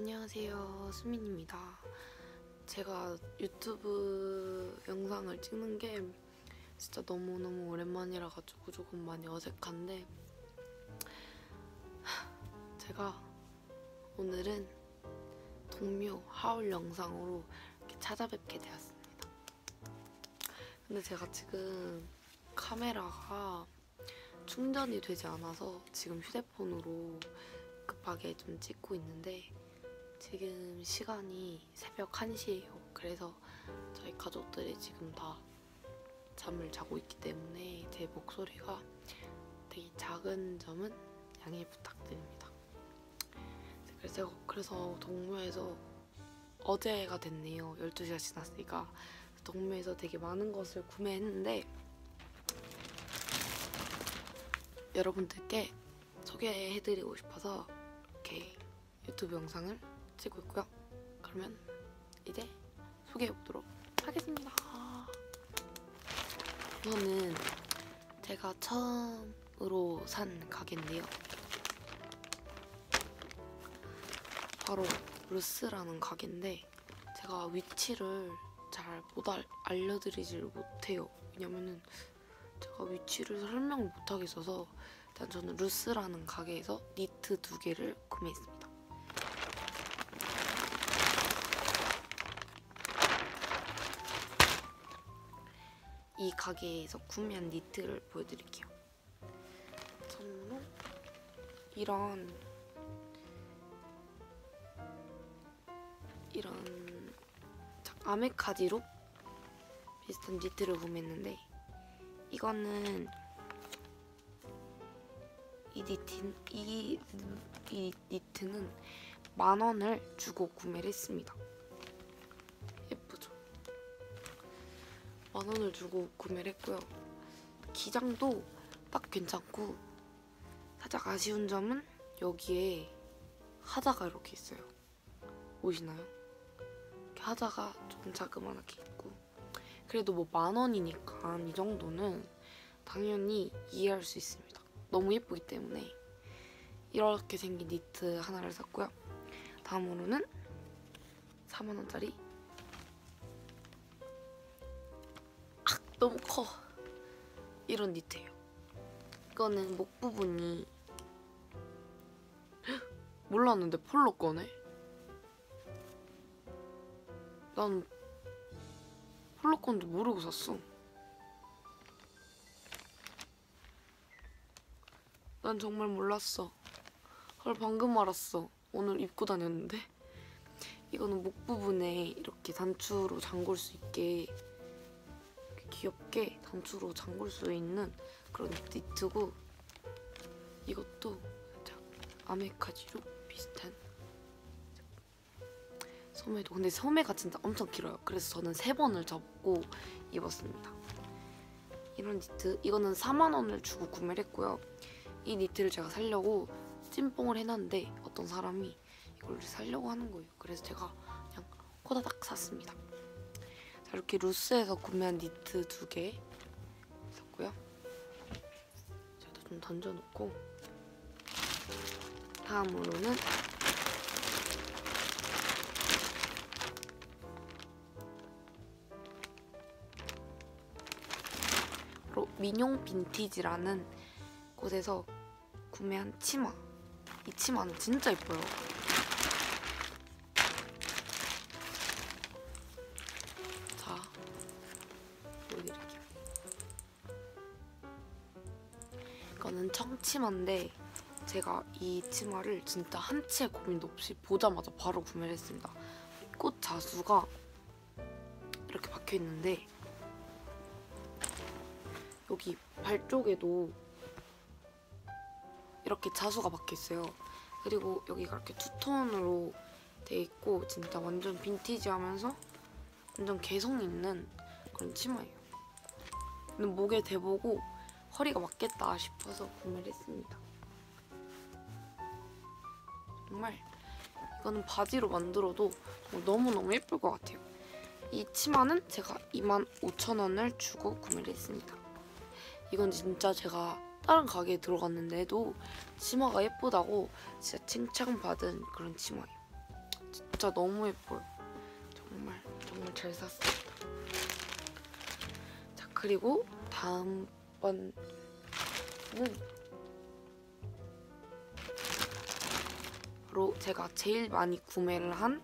안녕하세요, 수민입니다. 제가 유튜브 영상을 찍는 게 진짜 너무너무 오랜만이라 가지고 조금 많이 어색한데 제가 오늘은 동묘 하울 영상으로 이렇게 찾아뵙게 되었습니다. 근데 제가 지금 카메라가 충전이 되지 않아서 지금 휴대폰으로 급하게 좀 찍고 있는데 지금 시간이 새벽 1시예요. 그래서 저희 가족들이 지금 다 잠을 자고 있기 때문에 제 목소리가 되게 작은 점은 양해 부탁드립니다. 그래서 동묘에서 어제가 됐네요. 12시가 지났으니까 동묘에서 되게 많은 것을 구매했는데 여러분들께 소개해드리고 싶어서 이렇게 유튜브 영상을 찍고 있고요. 그러면 이제 소개해보도록 하겠습니다. 이거는 제가 처음으로 산 가게인데요. 바로 루스라는 가게인데 제가 위치를 잘 못 알려드리질 못해요. 왜냐면은 제가 위치를 설명을 못하겠어서 일단 저는 루스라는 가게에서 니트 2개를 구매했습니다. 이 가게에서 구매한 니트를 보여드릴게요. 처음으로 이런 아메카지로 비슷한 니트를 구매했는데 이거는 이 니트는 10,000원을 주고 구매를 했습니다. 예쁘죠? 10,000원을 주고 구매를 했고요. 기장도 딱 괜찮고 살짝 아쉬운 점은 여기에 하자가 이렇게 있어요. 보이시나요? 이렇게 하자가 조금 자그만하게 있고 그래도 뭐 10,000원이니까 이 정도는 당연히 이해할 수 있습니다. 너무 예쁘기 때문에 이렇게 생긴 니트 하나를 샀고요. 다음으로는 40,000원짜리 너무 커! 이런 니트예요. 이거는 목 부분이 몰랐는데 폴로 거네? 난 폴로 건지 모르고 샀어. 난 정말 몰랐어. 헐, 방금 알았어. 오늘 입고 다녔는데? 이거는 목 부분에 이렇게 단추로 잠글 수 있게 귀엽게 단추로 잠글 수 있는 그런 니트고 이것도 살짝 아메카지로 비슷한 소매도 근데 소매가 진짜 엄청 길어요. 그래서 저는 3번을 접고 입었습니다. 이런 니트 이거는 40,000원을 주고 구매를 했고요. 이 니트를 제가 살려고 찐뽕을 해놨는데 어떤 사람이 이걸 사려고 하는 거예요. 그래서 제가 그냥 호다닥 샀습니다. 자, 이렇게 루스에서 구매한 니트 2개 샀고요. 저도 좀 던져놓고 다음으로는 바로 민용 빈티지라는 곳에서 구매한 치마. 이 치마는 진짜 예뻐요. 자, 보여드릴게요. 이거는 청치마인데 제가 이 치마를 진짜 한 치의 고민도 없이 보자마자 바로 구매를 했습니다. 꽃 자수가 이렇게 박혀있는데 여기 발 쪽에도 이렇게 자수가 박혀있어요. 그리고 여기가 이렇게 투톤으로 돼 있고 진짜 완전 빈티지하면서 완전 개성 있는 그런 치마예요. 근데 목에 대보고 허리가 맞겠다 싶어서 구매를 했습니다. 정말 이거는 바지로 만들어도 너무너무 예쁠 것 같아요. 이 치마는 제가 25,000원을 주고 구매를 했습니다. 이건 진짜 제가 다른 가게에 들어갔는데도 치마가 예쁘다고 진짜 칭찬받은 그런 치마예요. 진짜 너무 예뻐요. 정말 잘 샀습니다. 자, 그리고 다음 번은 바로 제가 제일 많이 구매를 한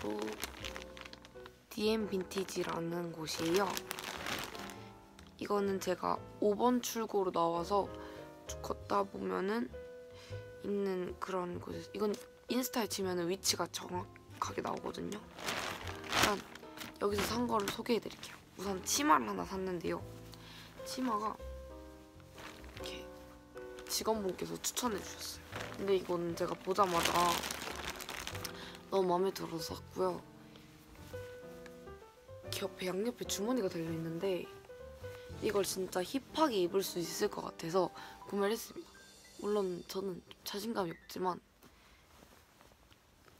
바로 DM 빈티지라는 곳이에요. 이거는 제가 5번 출구로 나와서 쭉 걷다 보면은 있는 그런 곳에서, 이건 인스타에 치면은 위치가 정확하게 나오거든요. 일단 여기서 산 거를 소개해드릴게요. 우선 치마를 하나 샀는데요. 치마가 이렇게 직원분께서 추천해주셨어요. 근데 이거는 제가 보자마자 너무 마음에 들어서 샀고요. 옆에 양옆에 주머니가 달려있는데 이걸 진짜 힙하게 입을 수 있을 것 같아서 구매를 했습니다. 물론 저는 자신감이 없지만,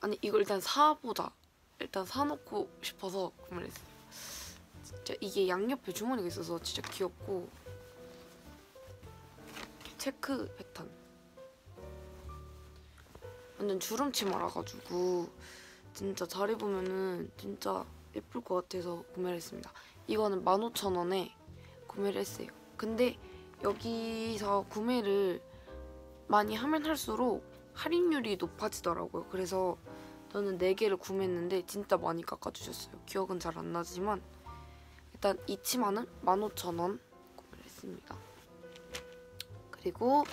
아니 이걸 일단 사보자, 일단 사놓고 싶어서 구매를 했어요. 진짜 이게 양옆에 주머니가 있어서 진짜 귀엽고, 체크 패턴 완전 주름 치마라가지고 진짜 잘 입으면은 진짜 예쁠 것 같아서 구매를 했습니다. 이거는 15,000원에 구매를 했어요. 근데 여기서 구매를 많이 하면 할수록 할인율이 높아지더라고요. 그래서 저는 4개를 구매했는데 진짜 많이 깎아주셨어요. 기억은 잘 안 나지만 일단 이 치마는 15,000원 구매를 했습니다. 그리고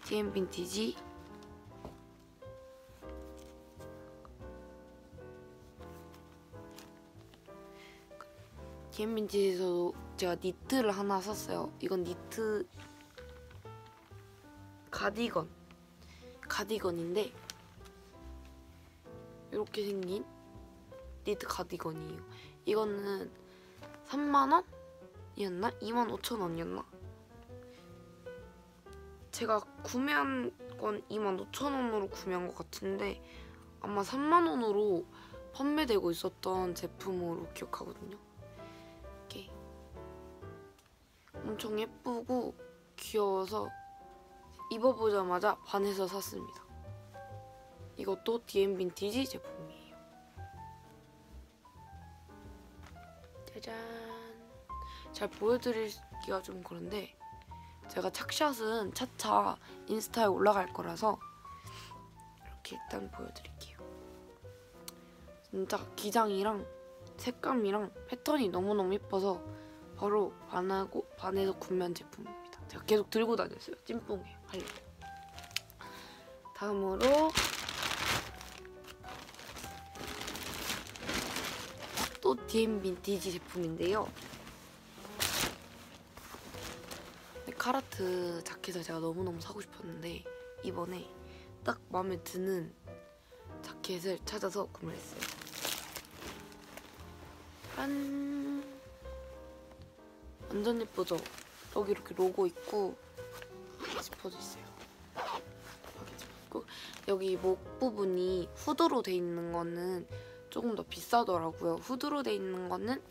DM 빈티지 DM 빈티지에서도 제가 니트를 하나 샀어요. 이건 니트 가디건인데 이렇게 생긴 니트 가디건이에요. 이거는 3만원이었나? 25,000원이었나? 제가 구매한 건 25,000원으로 구매한 것 같은데 아마 3만원으로 판매되고 있었던 제품으로 기억하거든요. 이렇게 엄청 예쁘고 귀여워서 입어보자마자 반해서 샀습니다. 이것도 DM 빈티지 제품이에요. 짜잔. 잘 보여드리기가 좀 그런데 제가 착샷은 차차 인스타에 올라갈 거라서 이렇게 일단 보여드릴게요. 진짜 기장이랑 색감이랑 패턴이 너무너무 예뻐서 바로 반해서 구매한 제품입니다. 제가 계속 들고 다녔어요. 찐뽕에 하려고. 다음으로 또 DM 빈티지 제품인데요. 카라트 자켓을 제가 너무너무 사고 싶었는데 이번에 딱 마음에 드는 자켓을 찾아서 구매를 했어요. 짠! 완전 예쁘죠? 여기 이렇게 로고 있고 지퍼도 있어요. 여기 지퍼 있고 여기 목 부분이 후드로 돼 있는 거는 조금 더 비싸더라고요. 후드로 돼 있는 거는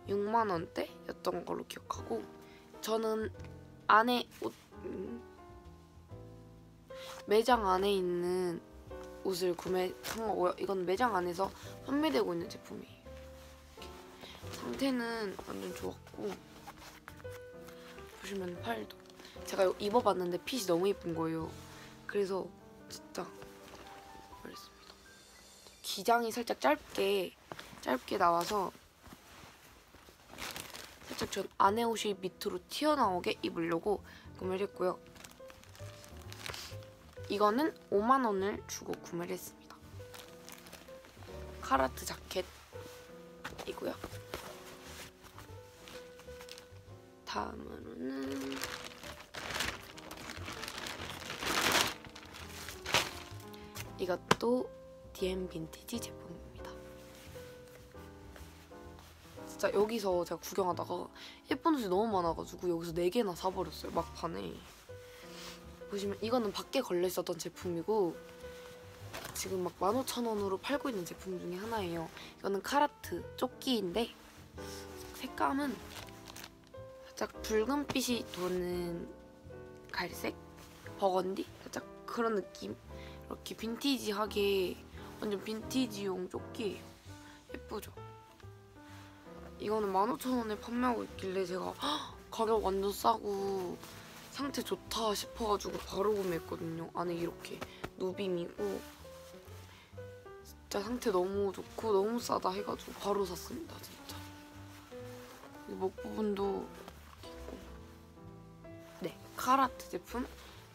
6만 원대였던 걸로 기억하고 저는 안에 매장 안에 있는 옷을 구매한 거고요. 이건 매장 안에서 판매되고 있는 제품이에요. 상태는 완전 좋았고 보시면 팔도 제가 입어봤는데 핏이 너무 예쁜 거예요. 그래서 진짜 그랬습니다. 기장이 살짝 짧게 나와서 살짝 전 안에 옷이 밑으로 튀어나오게 입으려고 구매를 했고요. 이거는 5만 원을 주고 구매를 했습니다. 카라트 자켓이고요. 다음으로는 이것도 DM 빈티지 제품입니다. 진짜 여기서 제가 구경하다가 예쁜 옷이 너무 많아가지고 여기서 4개나 사버렸어요. 막판에. 보시면 이거는 밖에 걸려있었던 제품이고 지금 막 15,000원으로 팔고 있는 제품 중에 하나예요. 이거는 카라트 조끼인데 색감은 살짝 붉은빛이 도는 갈색? 버건디? 살짝 그런 느낌. 이렇게 빈티지하게 완전 빈티지용 조끼예요. 예쁘죠? 이거는 15,000원에 판매하고 있길래 제가 가격 완전 싸고 상태 좋다 싶어가지고 바로 구매했거든요. 안에 이렇게 누빔이고 진짜 상태 너무 좋고 너무 싸다 해가지고 바로 샀습니다. 진짜. 이 목 부분도 있고. 네, 카라트 제품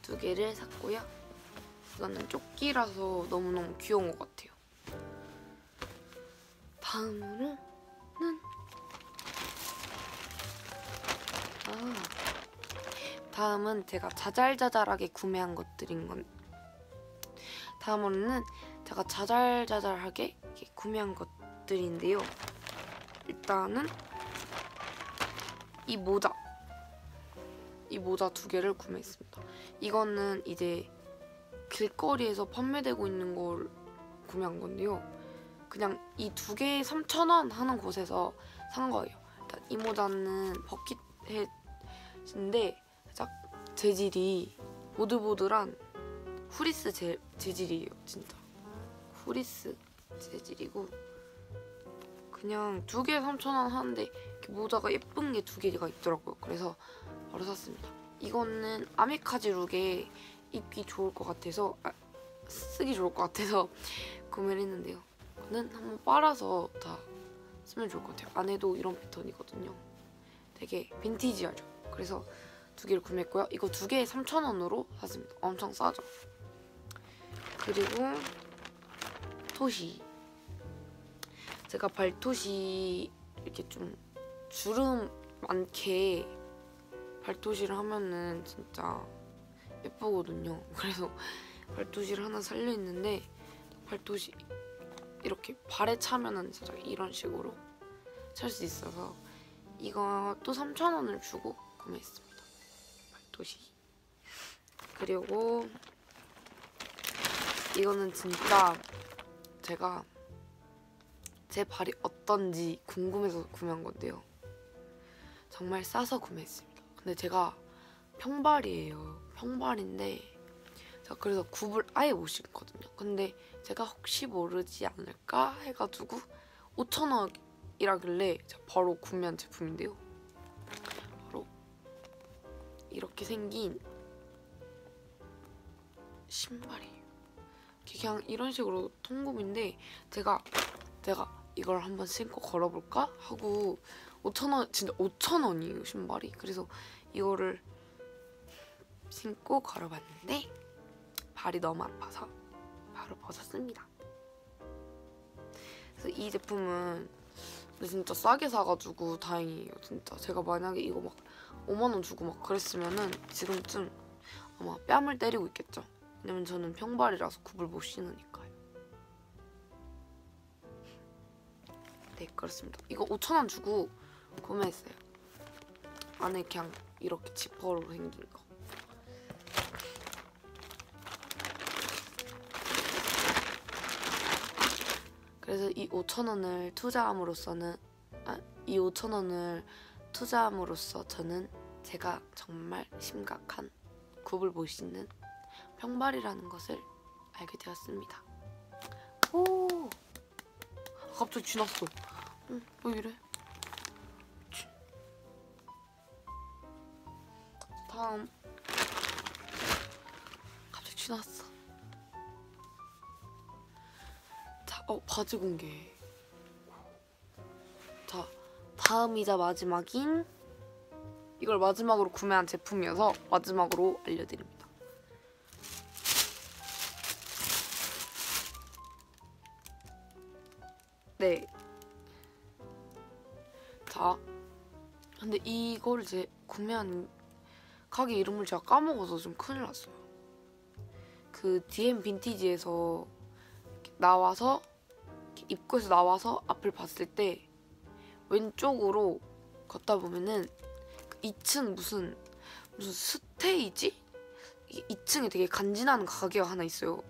2개를 샀고요. 이거는 조끼라서 너무너무 귀여운 것 같아요. 다음으로는 다음은 제가 자잘자잘하게 구매한 것들인 건 다음으로는 제가 자잘자잘하게 이렇게 구매한 것들인데요. 일단은 이 모자 2개를 구매했습니다. 이거는 이제 길거리에서 판매되고 있는 걸 구매한 건데요. 그냥 이 2개에 3,000원 하는 곳에서 산 거예요. 일단 이 모자는 버킷햇인데 살짝 재질이 보들보들한 후리스 재질이에요. 진짜 후리스 재질이고 그냥 2개에 3,000원 하는데 이렇게 모자가 예쁜 게 2개가 있더라고요. 그래서 바로 샀습니다. 이거는 아미카지 룩에 입기 좋을 것 같아서 쓰기 좋을 것 같아서 구매를 했는데요. 이거는 한번 빨아서 다 쓰면 좋을 것 같아요. 안에도 이런 패턴이거든요. 되게 빈티지하죠. 그래서 2개를 구매했고요. 이거 2개에 3,000원으로 샀습니다. 엄청 싸죠. 그리고 토시. 제가 발토시 이렇게 좀 주름 많게 발토시를 하면은 진짜 예쁘거든요. 그래서 발토시를 하나 살려 있는데 발토시 이렇게 발에 차면은 살짝 이런 식으로 찰 수 있어서 이것도 3,000원을 주고 구매했습니다. 발토시. 그리고 이거는 진짜 제가 제 발이 어떤지 궁금해서 구매한 건데요. 정말 싸서 구매했습니다. 근데 제가 평발이에요. 평발인데 제가 그래서 굽을 아예 못 신거든요. 근데 제가 혹시 모르지 않을까 해가지고 5,000원이라길래 제가 바로 구매한 제품인데요. 바로 이렇게 생긴 신발이에요. 그냥 이런 식으로 통굽인데 제가 이걸 한번 신고 걸어볼까 하고 5,000원, 진짜 5,000원이에요 신발이. 그래서 이거를 신고 걸어봤는데 발이 너무 아파서 바로 벗었습니다. 그래서 이 제품은 근데 진짜 싸게 사가지고 다행이에요. 진짜 제가 만약에 이거 막 5만 원 주고 막 그랬으면은 지금쯤 아마 뺨을 때리고 있겠죠. 왜냐면 저는 평발이라서 굽을 못 신으니까요. 네, 그렇습니다. 이거 5,000원 주고 구매했어요. 안에 그냥 이렇게 지퍼로 생긴 거. 그래서 이 5,000원을 투자함으로써 저는 제가 정말 심각한 굽을 못 신는 평발이라는 것을 알게 되었습니다. 오! 갑자기 쥐났어. 왜 이래? 다음. 갑자기 쥐났어. 자, 바지 공개. 자, 다음이자 마지막인 이걸 마지막으로 구매한 제품이어서 마지막으로 알려드립니다. 네. 자, 근데 이거를 제 구매한 가게 이름을 제가 까먹어서 좀 큰일 났어요. 그 DM 빈티지에서 나와서 입구에서 나와서 앞을 봤을 때 왼쪽으로 걷다 보면은 그 2층 무슨 스테이지? 2층에 되게 간지나는 가게가 하나 있어요.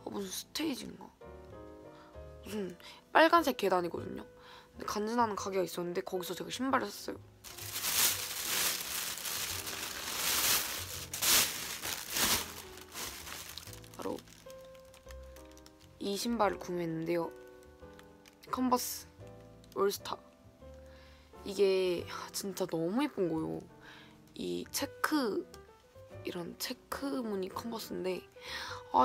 무슨 스테이지인가? 무슨 빨간색 계단이거든요. 근데 간지나는 가게가 있었는데 거기서 제가 신발을 샀어요. 바로 이 신발을 구매했는데요. 컨버스 올스타. 이게 진짜 너무 예쁜 거예요. 이 이런 체크 무늬 컨버스인데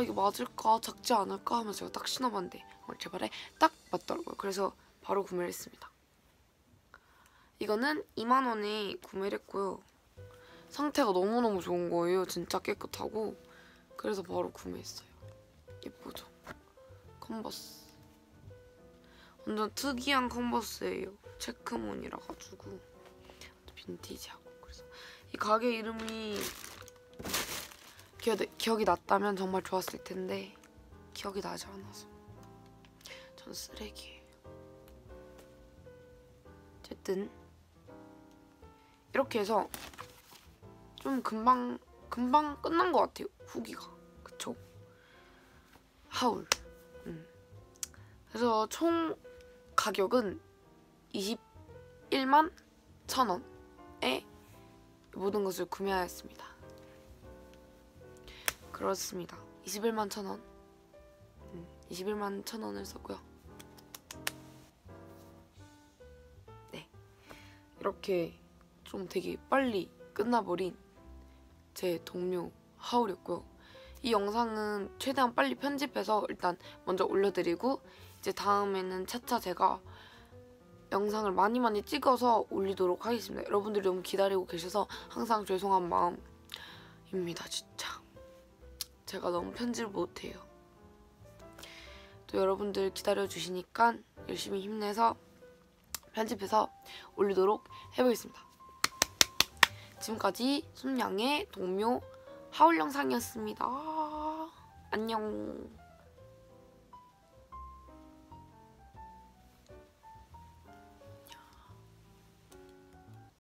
이게 맞을까 작지 않을까 하면서 제가 딱 신어봤는데 제 발에 딱 맞더라고요. 그래서 바로 구매를 했습니다. 이거는 2만 원에 구매를 했고요. 상태가 너무너무 좋은 거예요. 진짜 깨끗하고. 그래서 바로 구매했어요. 예쁘죠? 컨버스. 완전 특이한 컨버스예요. 체크무늬라 가지고 빈티지하고. 그래서 이 가게 이름이 기억이 났다면 정말 좋았을 텐데 기억이 나지 않아서 전 쓰레기예요. 어쨌든 이렇게 해서 좀 금방 끝난 것 같아요. 후기가. 그쵸? 하울. 그래서 총 가격은 21만 1,000원에 모든 것을 구매하였습니다. 그렇습니다. 21만 1,000원. 21만 1,000원을 썼고요. 네. 이렇게 좀 되게 빨리 끝나버린 제 동료 하울이었고요. 이 영상은 최대한 빨리 편집해서 일단 먼저 올려드리고 이제 다음에는 차차 제가 영상을 많이 찍어서 올리도록 하겠습니다. 여러분들이 너무 기다리고 계셔서 항상 죄송한 마음입니다. 진짜 제가 너무 편집을 못해요. 또 여러분들 기다려주시니까 열심히 힘내서 편집해서 올리도록 해보겠습니다. 지금까지 순양의 동묘 하울 영상이었습니다. 안녕.